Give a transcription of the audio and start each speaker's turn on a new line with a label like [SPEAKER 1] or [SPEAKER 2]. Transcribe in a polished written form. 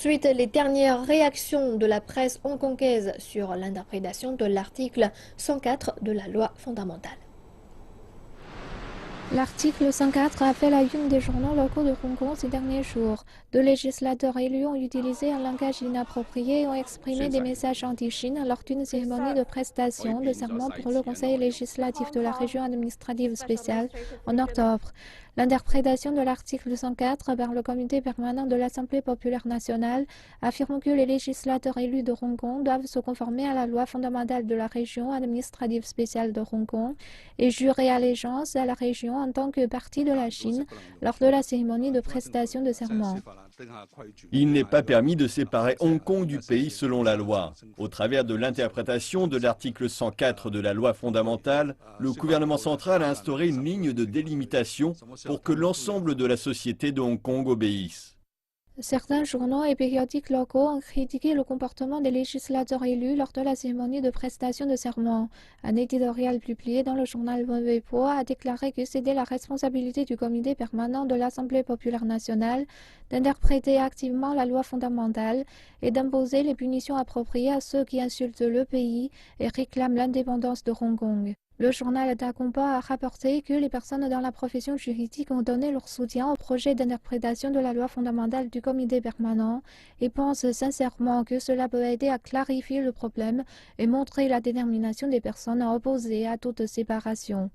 [SPEAKER 1] Suite les dernières réactions de la presse hongkongaise sur l'interprétation de l'article 104 de la loi fondamentale. L'article 104 a fait la une des journaux locaux de Hong Kong ces derniers jours. Deux législateurs élus ont utilisé un langage inapproprié et ont exprimé des messages anti-Chine lors d'une cérémonie de prestation de serment pour le Conseil législatif de la région administrative spéciale en octobre. L'interprétation de l'article 104 par le comité permanent de l'Assemblée populaire nationale affirme que les législateurs élus de Hong Kong doivent se conformer à la loi fondamentale de la région administrative spéciale de Hong Kong et jurer allégeance à la région en tant que partie de la Chine lors de la cérémonie de prestation de serment.
[SPEAKER 2] Il n'est pas permis de séparer Hong Kong du pays selon la loi. Au travers de l'interprétation de l'article 104 de la loi fondamentale, le gouvernement central a instauré une ligne de délimitation pour que l'ensemble de la société de Hong Kong obéisse.
[SPEAKER 1] Certains journaux et périodiques locaux ont critiqué le comportement des législateurs élus lors de la cérémonie de prestation de serment. Un éditorial publié dans le journal Weibo a déclaré que c'était la responsabilité du comité permanent de l'Assemblée populaire nationale d'interpréter activement la loi fondamentale et d'imposer les punitions appropriées à ceux qui insultent le pays et réclament l'indépendance de Hong Kong. Le journal Da Compa a rapporté que les personnes dans la profession juridique ont donné leur soutien au projet d'interprétation de la loi fondamentale du comité permanent et pensent sincèrement que cela peut aider à clarifier le problème et montrer la détermination des personnes à opposer à toute séparation.